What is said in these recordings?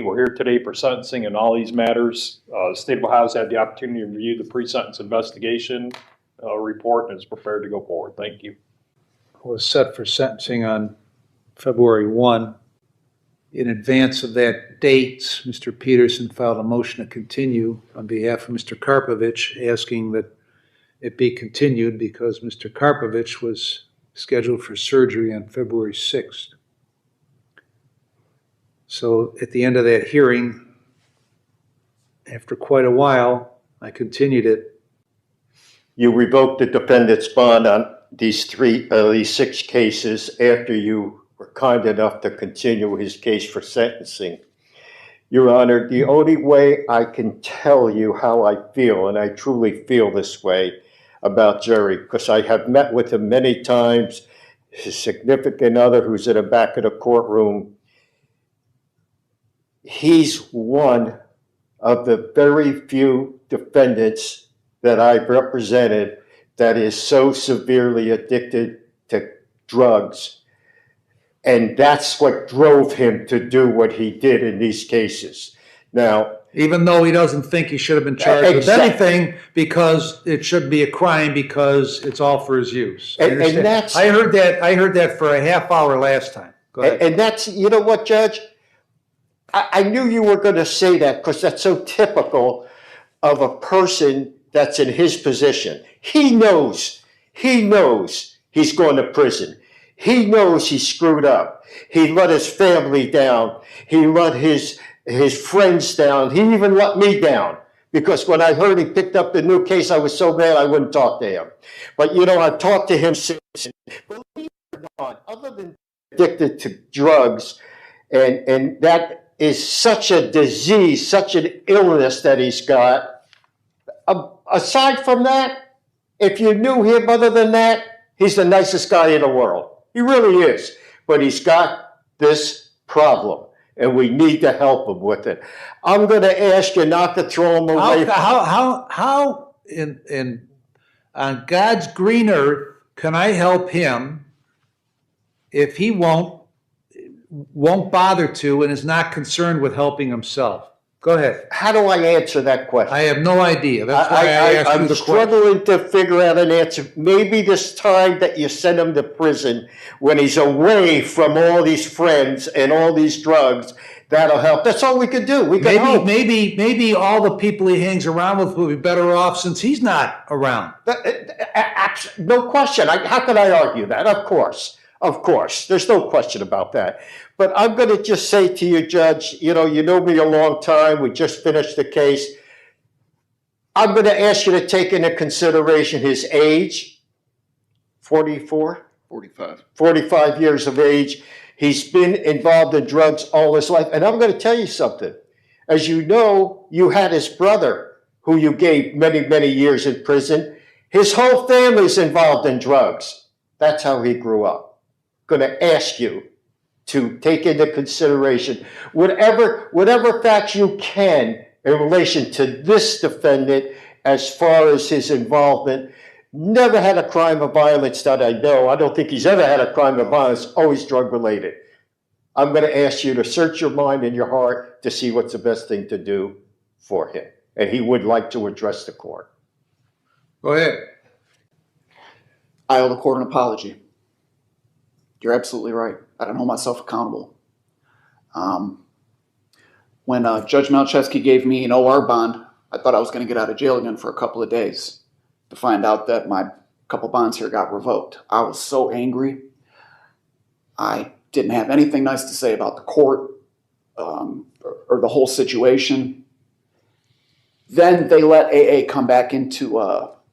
We're here today for sentencing in all these matters. The state of Ohio has had the opportunity to review the pre-sentence investigation report and is prepared to go forward. Thank you. Was set for sentencing on February 1. In advance of that date, Mr. Peterson filed a motion to continue on behalf of Mr. Karpovich, asking that it be continued because Mr. Karpovich was scheduled for surgery on February 6th. So at the end of that hearing, after quite a while, I continued it. You revoked the defendant's bond on these 6 cases after you were kind enough to continue his case for sentencing. Your Honor, the only way I can tell you how I feel, and I truly feel this way about Jerry, because I have met with him many times, his significant other who's in the back of the courtroom, he's one of the very few defendants that I've represented that is so severely addicted to drugs. And that's what drove him to do what he did in these cases. Now, even though he doesn't think he should have been charged with anything, because it should be a crime because it's all for his use. And that's, I heard that for a half hour last time. Go ahead. And that's, you know what, Judge? I knew you were going to say that because that's so typical of a person that's in his position. He knows he's going to prison. He knows he screwed up. He let his family down. He let his friends down. He even let me down. Because when I heard he picked up the new case, I was so mad I wouldn't talk to him. But, you know, I've talked to him since. Believe it or not, other than addicted to drugs, and that is such a disease, such an illness that he's got. Aside from that, if you knew him other than that, he's the nicest guy in the world. He really is. But he's got this problem, and we need to help him with it. I'm going to ask you not to throw him away. How on God's green earth can I help him if he won't bother to and is not concerned with helping himself? Go ahead. How do I answer that question? I have no idea. That's why I asked you the question. I'm struggling to figure out an answer. Maybe this time that you send him to prison, when he's away from all these friends and all these drugs, that'll help. That's all we could do. We could help. Maybe all the people he hangs around with will be better off since he's not around. No question. How could I argue that? Of course. There's no question about that. But I'm going to just say to you, Judge, you know me a long time. We just finished the case. I'm going to ask you to take into consideration his age, 45 years of age. He's been involved in drugs all his life. And I'm going to tell you something. As you know, you had his brother, who you gave many, many years in prison. His whole family's involved in drugs. That's how he grew up. Going to ask you to take into consideration whatever facts you can in relation to this defendant as far as his involvement. Never had a crime of violence that I know. I don't think he's ever had a crime of violence, always drug related. I'm going to ask you to search your mind and your heart to see what's the best thing to do for him. And he would like to address the court. Go ahead. I owe the court an apology. You're absolutely right. I don't hold myself accountable. When Judge Malczewski gave me an OR bond, I thought I was going to get out of jail again for a couple of days to find out that my couple bonds here got revoked. I was so angry. I didn't have anything nice to say about the court or the whole situation. Then they let AA come back into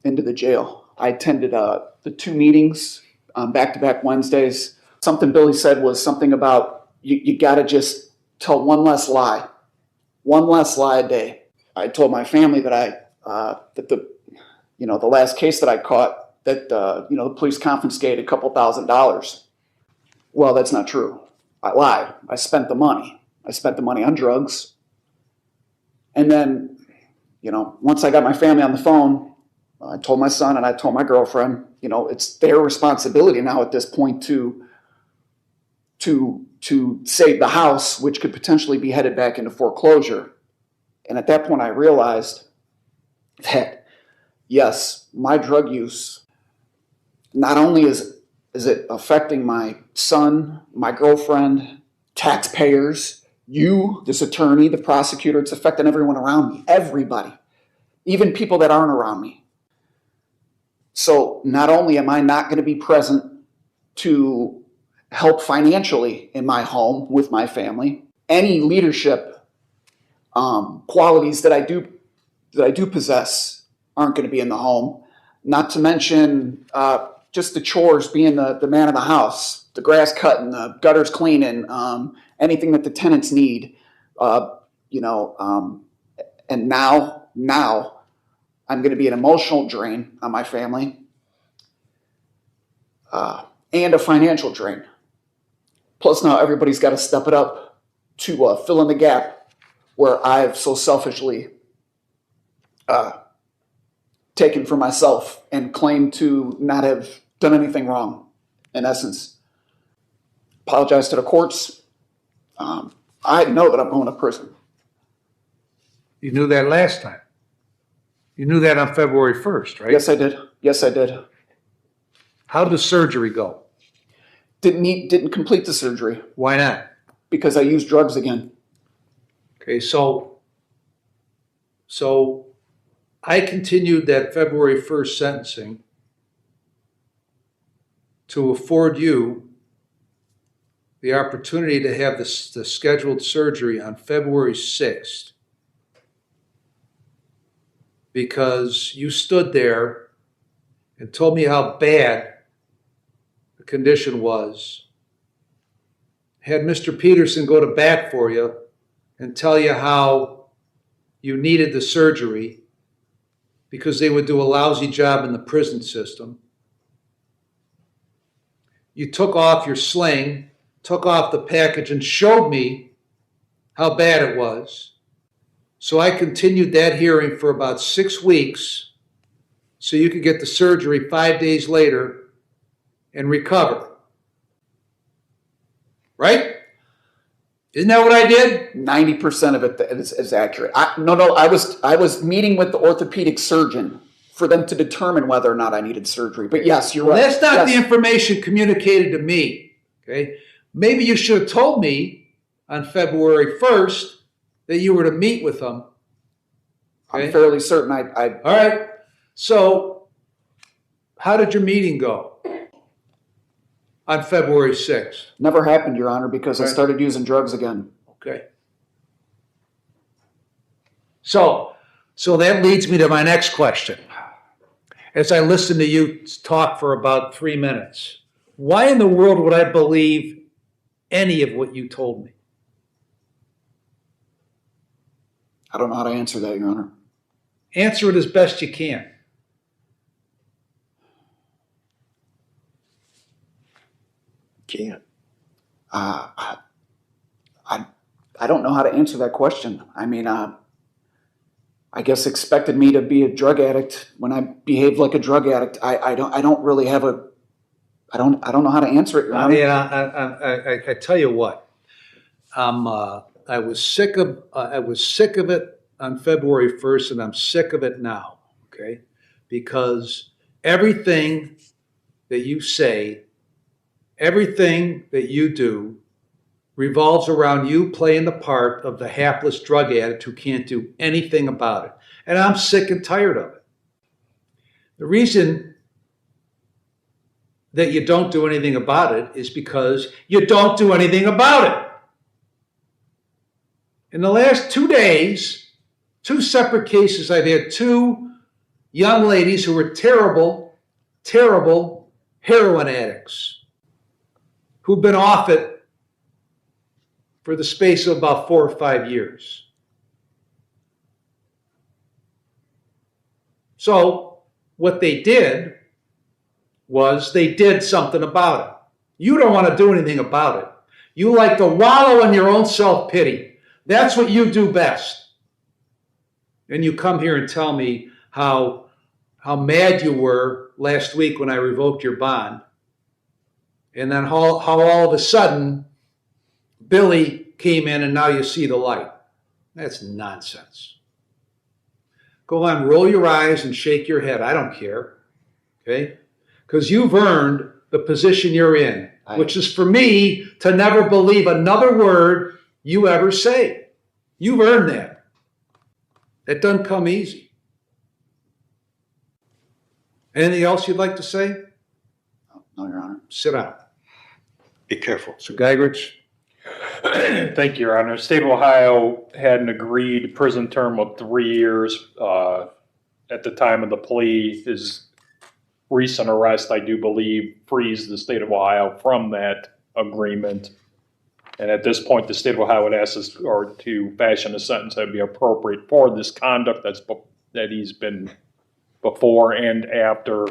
the jail. I attended the 2 meetings on back-to-back Wednesdays. Something Billy said was something about you got to just tell one less lie a day. I told my family that the last case that I caught that the police confiscated a couple $1,000. Well, that's not true. I lied. I spent the money. I spent the money on drugs. And then, once I got my family on the phone, I told my son and I told my girlfriend, it's their responsibility now at this point to to save the house, which could potentially be headed back into foreclosure. And at that point, I realized that, yes, my drug use, not only is it affecting my son, my girlfriend, taxpayers, you, this attorney, the prosecutor, it's affecting everyone around me, everybody, even people that aren't around me. So not only am I not going to be present to help financially in my home with my family, any leadership qualities that I do possess aren't going to be in the home. Not to mention just the chores, being the man of the house, the grass cutting, the gutters cleaning, anything that the tenants need, and now I'm going to be an emotional drain on my family and a financial drain. Plus now everybody's got to step it up to fill in the gap where I've so selfishly taken for myself and claimed to not have done anything wrong, in essence. Apologize to the courts. I know that I'm going to prison. You knew that last time. You knew that on February 1st, right? Yes, I did. Yes, I did. How did the surgery go? Didn't complete the surgery Why not? because I used drugs again. Okay, so I continued that February 1st sentencing to afford you the opportunity to have the scheduled surgery on February 6th, because you stood there and told me how bad the condition was, had Mr. Peterson go to bat for you and tell you how you needed the surgery because they would do a lousy job in the prison system. You took off your sling, took off the package, and showed me how bad it was. So I continued that hearing for about 6 weeks so you could get the surgery 5 days later and recover. Right? Isn't that what I did? 90% of it is accurate. I was meeting with the orthopedic surgeon for them to determine whether or not I needed surgery. But yes, you're right. That's not Yes. the information communicated to me. Okay? Maybe you should have told me on February 1st that you were to meet with them. I'm fairly certain All right. So how did your meeting go on February 6th? never happened, Your Honor, because I Right. started using drugs again. Okay. So that leads me to my next question. As I listen to you talk for about 3 minutes, why in the world would I believe any of what you told me? I don't know how to answer that, Your Honor. Answer it as best you can. Can't. I don't know how to answer that question. I mean, I guess expected me to be a drug addict when I behaved like a drug addict. I don't really have a. I don't know how to answer it, Your Honor. I tell you what, I was sick of it on February 1st, and I'm sick of it now. Okay, because everything that you say, everything that you do, revolves around you playing the part of the hapless drug addict who can't do anything about it. And I'm sick and tired of it. The reason that you don't do anything about it is because you don't do anything about it. In the last 2 days, 2 separate cases, I've had 2 young ladies who were terrible, terrible heroin addicts who've been off it for the space of about 4 or 5 years. So what they did was they did something about it. You don't want to do anything about it. You like to wallow in your own self-pity. That's what you do best. And you come here and tell me how mad you were last week when I revoked your bond. And then how all of a sudden Billy came in and now you see the light. That's nonsense. Go on, roll your eyes and shake your head. I don't care. Okay? Because you've earned the position you're in, which is for me to never believe another word you ever say. You've earned that. That doesn't come easy. Anything else you'd like to say? No, Your Honor. Sit down. Be careful. Sir Geigrich? Thank you, Your Honor. State of Ohio had an agreed prison term of 3 years at the time of the plea. His recent arrest, I do believe, frees the state of Ohio from that agreement. And at this point, the state of Ohio would ask us to fashion a sentence that would be appropriate for this conduct that he's been before and after.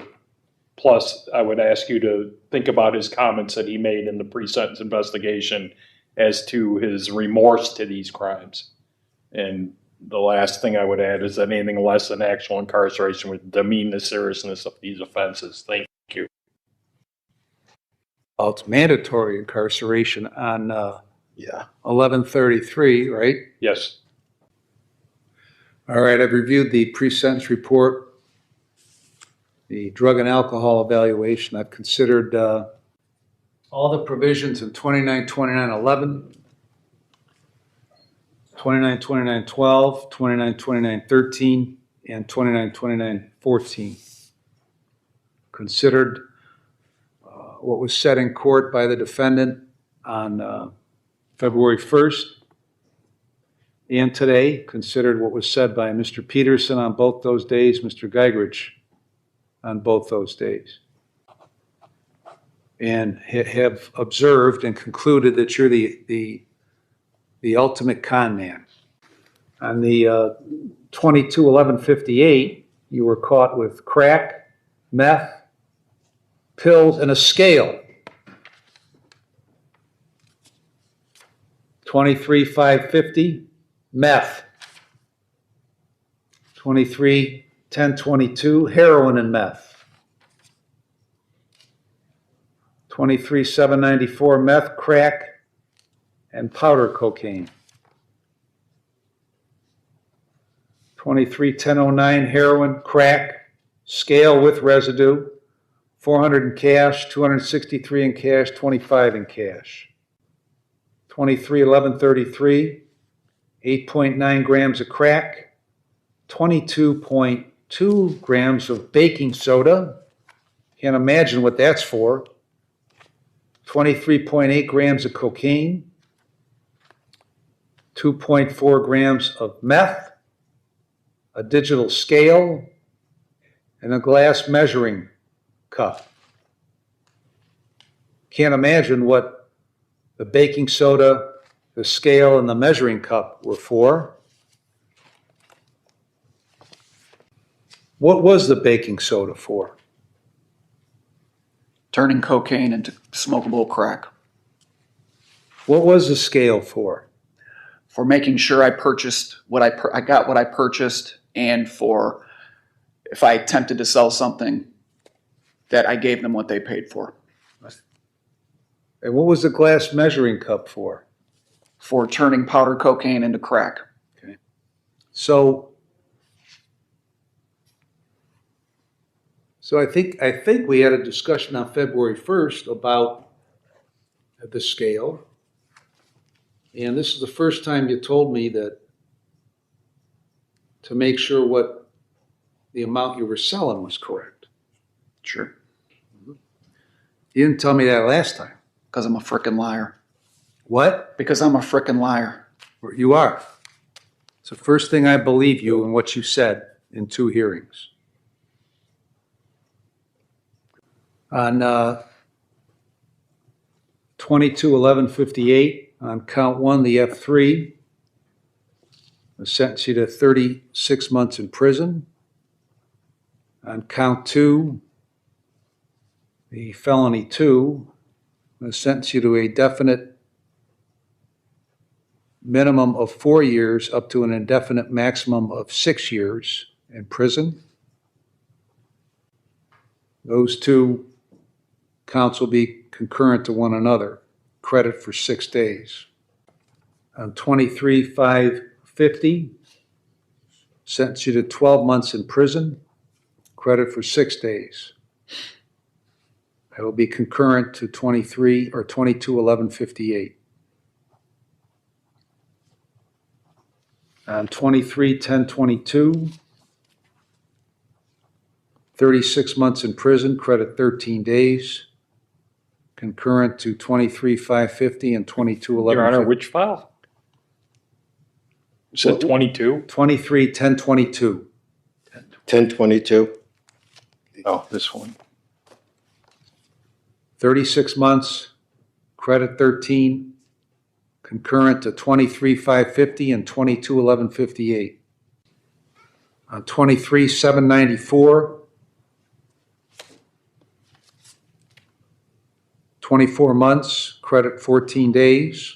Plus, I would ask you to think about his comments that he made in the pre-sentence investigation as to his remorse to these crimes. And the last thing I would add is that anything less than actual incarceration would demean the seriousness of these offenses. Thank you. Well, it's mandatory incarceration on 1133, right? Yes. All right, I've reviewed the pre-sentence report, the drug and alcohol evaluation. I've considered all the provisions in 292911, 292912, 292913, and 292914. Considered what was said in court by the defendant on February 1st and today. Considered what was said by Mr. Peterson on both those days, Mr. Geigrich on both those days, and have observed and concluded that you're the ultimate con man. On the 221158, you were caught with crack, meth, pills, and a scale. 23550, meth. 231022, heroin and meth. 23794, meth, crack, and powder cocaine. 231009, heroin, crack, scale with residue, 400 in cash, 263 in cash, 25 in cash. 231133, 8.9 grams of crack, 22.2 grams of baking soda. Can't imagine what that's for. 23.8 grams of cocaine, 2.4 grams of meth, a digital scale, and a glass measuring cup. Can't imagine what the baking soda, the scale, and the measuring cup were for. What was the baking soda for? Turning cocaine into smokable crack. What was the scale for? For making sure I purchased I got what I purchased, and for if I attempted to sell something, that I gave them what they paid for. And what was the glass measuring cup for? For turning powder cocaine into crack. Okay. So I think we had a discussion on February 1st about the scale. And this is the first time you told me that to make sure what the amount you were selling was correct. Sure. You didn't tell me that last time. Because I'm a frickin' liar. What? Because I'm a frickin' liar. You are. It's the first thing I believe you in what you said in 2 hearings. On 221158, on count 1, the F3, I sentence you to 36 months in prison. On count 2, the felony 2, I sentence you to a definite minimum of 4 years up to an indefinite maximum of 6 years in prison. Those 2 counts will be concurrent to one another. Credit for 6 days. On 23/5/50, sentence you to 12 months in prison, credit for 6 days. That will be concurrent to 22/11/58. On 23/10/22, 36 months in prison, credit 13 days, concurrent to 23/5/50 and 22/11/50. Your Honor, which file? You said 22? 23/10/22. 1022. Oh, this one. 36 months, credit 13, concurrent to 23/5/50 and 22/11/58. On 23/7/94, 24 months, credit 14 days.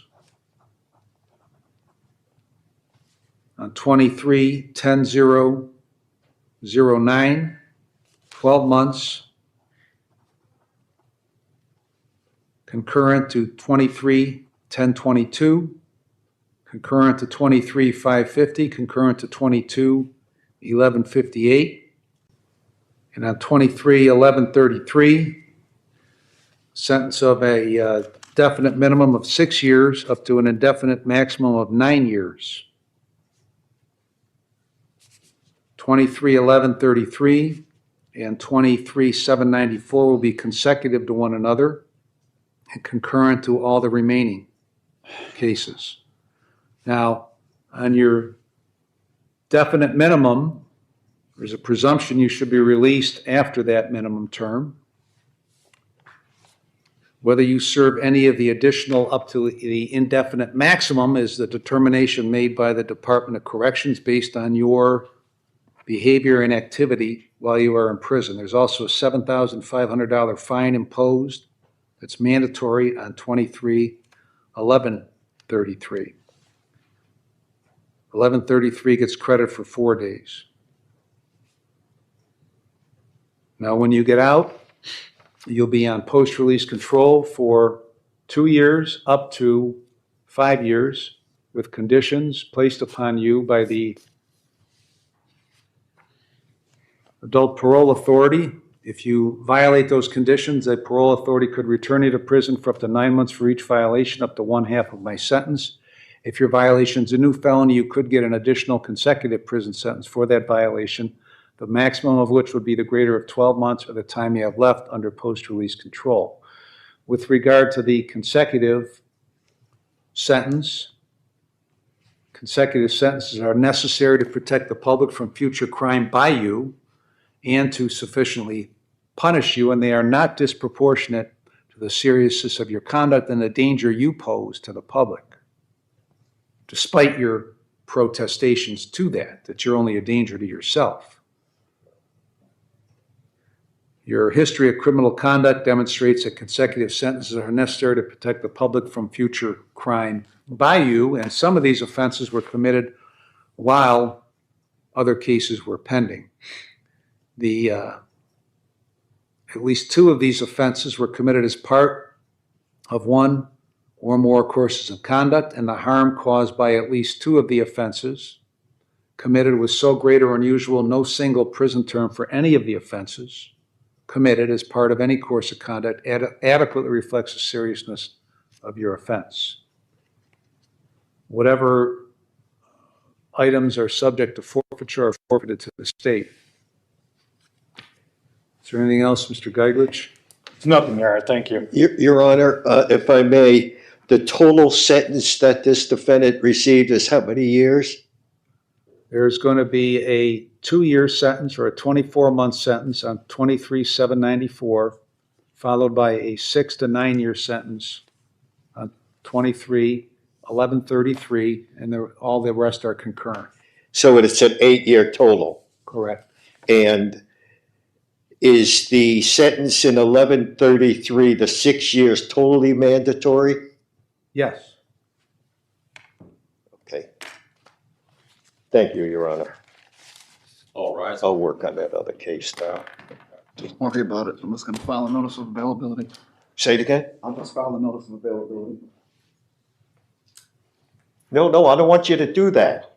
On 23/10/09, 12 months, concurrent to 23/10/22, concurrent to 23/5/50, concurrent to 22/11/58. And on 23/11/33, sentence of a definite minimum of 6 years up to an indefinite maximum of 9 years. 23/11/33 and 23/7/94 will be consecutive to one another and concurrent to all the remaining cases. Now, on your definite minimum, there's a presumption you should be released after that minimum term. Whether you serve any of the additional up to the indefinite maximum is the determination made by the Department of Corrections based on your behavior and activity while you are in prison. There's also a $7,500 fine imposed that's mandatory on 23/11/33. 11/33 gets credit for 4 days. Now, when you get out, you'll be on post-release control for 2 years up to 5 years with conditions placed upon you by the adult parole authority. If you violate those conditions, the parole authority could return you to prison for up to 9 months for each violation, up to 1/2 of my sentence. If your violation is a new felony, you could get an additional consecutive prison sentence for that violation, the maximum of which would be the greater of 12 months or the time you have left under post-release control. With regard to the consecutive sentence, consecutive sentences are necessary to protect the public from future crime by you and to sufficiently punish you, and they are not disproportionate to the seriousness of your conduct and the danger you pose to the public, despite your protestations to that you're only a danger to yourself. Your history of criminal conduct demonstrates that consecutive sentences are necessary to protect the public from future crime by you, and some of these offenses were committed while other cases were pending. At least 2 of these offenses were committed as part of one or more courses of conduct, and the harm caused by at least 2 of the offenses committed was so great or unusual, no single prison term for any of the offenses committed as part of any course of conduct adequately reflects the seriousness of your offense. Whatever items are subject to forfeiture are forfeited to the state. Is there anything else, Mr. Geiglich? It's nothing, Your Honor. Thank you. Your Honor, if I may, the total sentence that this defendant received is how many years? There's going to be a 2-year sentence or a 24-month sentence on 23/7/94, followed by a 6 to 9 year sentence on 23/11/33, and all the rest are concurrent. So it's an 8-year total. Correct. And is the sentence in 1133, the 6 years, totally mandatory? Yes. Okay. Thank you, Your Honor. All right. I'll work on that other case now. Don't worry about it. I'm just gonna file a notice of availability. Say it again? I'll just file a notice of availability. No, I don't want you to do that.